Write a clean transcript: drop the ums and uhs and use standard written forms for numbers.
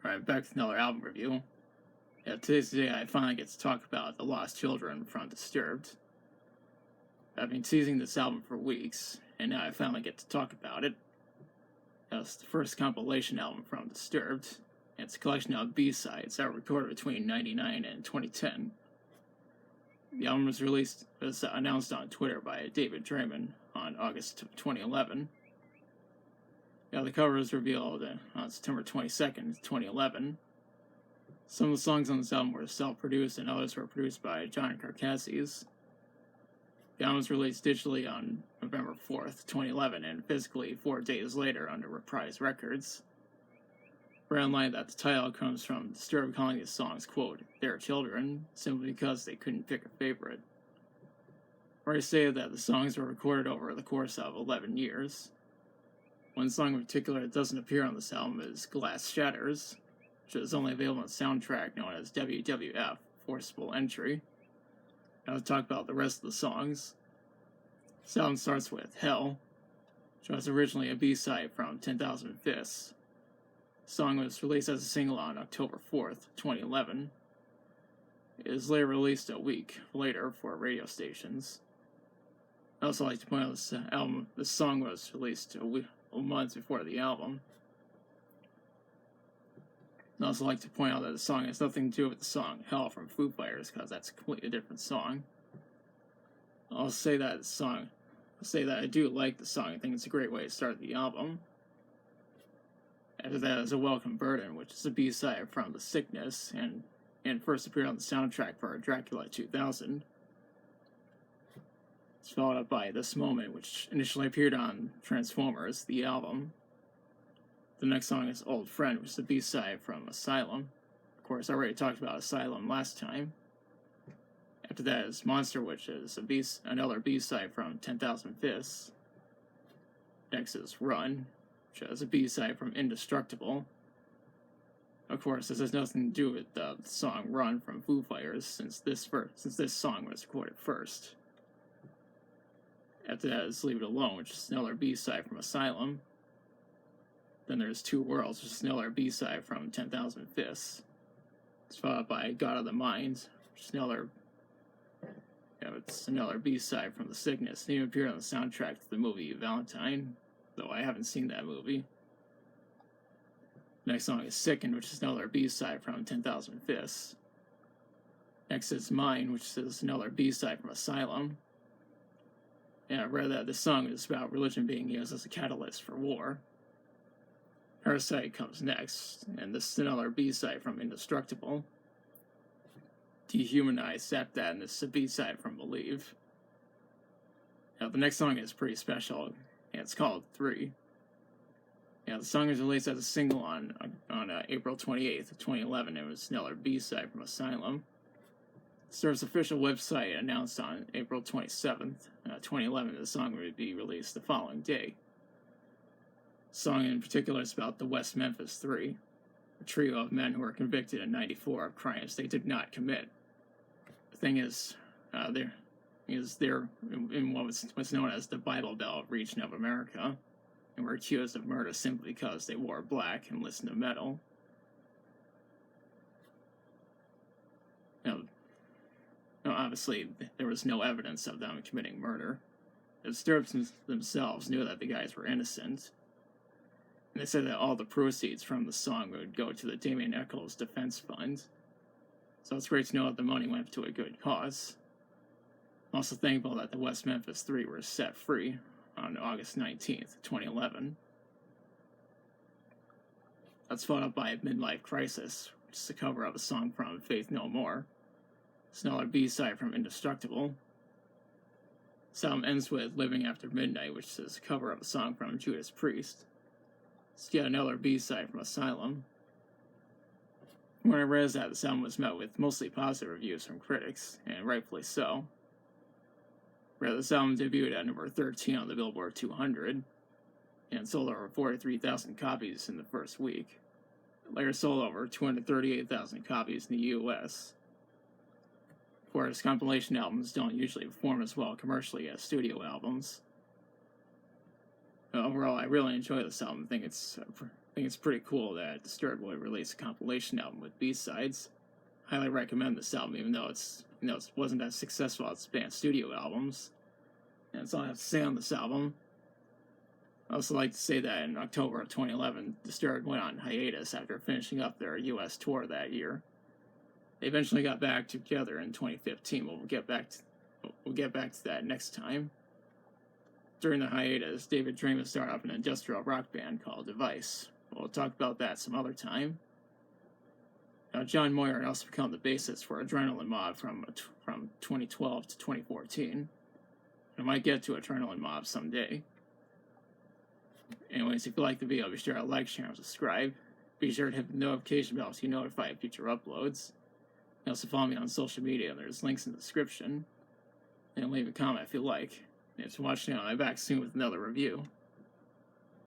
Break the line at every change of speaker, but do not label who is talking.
Alright, back to another album review. Yeah, today's the day I finally get to talk about The Lost Children from Disturbed. I've been teasing this album for weeks, and now I finally get to talk about it. It's the first compilation album from Disturbed, and it's a collection of Bsides that were recorded between 1999 and 2010. The album was announced on Twitter by David Draymond on August 2011. The cover was revealed on September 22nd, 2011. Some of the songs on this album were self-produced and others were produced by John Carcassese. The album was released digitally on November 4th, 2011, and physically 4 days later under Reprise Records. Read online that the title comes from Disturbed calling these songs, quote, their children, simply because they couldn't pick a favorite. Or I say that the songs were recorded over the course of 11 years. One song in particular that doesn't appear on this album is Glass Shatters, which is only available on the soundtrack known as WWF, Forcible Entry. Now to talk about the rest of the songs. This album starts with Hell, which was originally a B-side from 10,000 Fists. The song was released as a single on October 4th, 2011. It is later released a week later for radio stations. I'd also like to point out this song was released a month before the album. I'd also like to point out that the song has nothing to do with the song Hell from Foo Fighters, because that's a completely different song. I'll say that I do like the song. I think it's a great way to start the album. After that is A Welcome Burden, which is a B-side from The Sickness, and first appeared on the soundtrack for Dracula 2000. It's followed up by This Moment, which initially appeared on Transformers, the album. The next song is Old Friend, which is a B-side from Asylum. Of course, I already talked about Asylum last time. After that is Monster, which is another B-side from 10,000 Fists. Next is Run, which is a B-side from Indestructible. Of course, this has nothing to do with the song Run from Foo Fighters, since this song was recorded first. After that is Leave It Alone, which is another B-side from Asylum. Then there's Two Worlds, which is another B-side from 10,000 Fists. It's followed by God of the Mind, which is another B-side from The Sickness. It even appeared on the soundtrack to the movie Valentine, though I haven't seen that movie. Next song is Sickened, which is another B-side from 10,000 Fists. Next is Mine, which is another B-side from Asylum. And I read that this song is about religion being used as a catalyst for war. Parasite comes next, and this is another B-side from Indestructible. Dehumanized after that, and this is a B-side from Believe. Now, the next song is pretty special, and it's called 3. The song was released as a single on April 28th, 2011, and it was another B-side from Asylum. Stir's official website announced on April 27th, 2011, that the song would be released the following day. The song in particular is about the West Memphis Three, a trio of men who were convicted in '94 of crimes they did not commit. The thing is, they're in what's known as the Bible Belt region of America, and were accused of murder simply because they wore black and listened to metal. Obviously, there was no evidence of them committing murder. The Disturbed themselves knew that the guys were innocent, and they said that all the proceeds from the song would go to the Damien Echols Defense Fund. So it's great to know that the money went to a good cause. I'm also thankful that the West Memphis Three were set free on August 19th, 2011. That's followed up by Midlife Crisis, which is a cover of a song from Faith No More. It's another B-side from Indestructible. This album ends with Living After Midnight, which is a cover of a song from Judas Priest. It's yet another B-side from Asylum. When I read that, this album was met with mostly positive reviews from critics, and rightfully so. This album debuted at number 13 on the Billboard 200, and sold over 43,000 copies in the first week. It later sold over 238,000 copies in the U.S. Of course, compilation albums don't usually perform as well commercially as studio albums. Overall, I really enjoy this album. I think it's pretty cool that Disturbed will release a compilation album with B-sides. Highly recommend this album, even though it wasn't as successful as the band's studio albums. And that's all I have to say on this album. I also like to say that in October of 2011, Disturbed went on hiatus after finishing up their U.S. tour that year. They eventually got back together in 2015, but we'll get back to that next time. During the hiatus, David dreamed of starting up an industrial rock band called Device. We'll talk about that some other time. Now, John Moyer also became the bassist for Adrenaline Mob from 2012 to 2014. I might get to Adrenaline Mob someday. Anyways, if you like the video, be sure to like, share, and subscribe. Be sure to hit the notification bell so you know notified of future uploads. You also follow me on social media, and there's links in the description. And leave a comment if you like. And if you're watching, I'll be back soon with another review.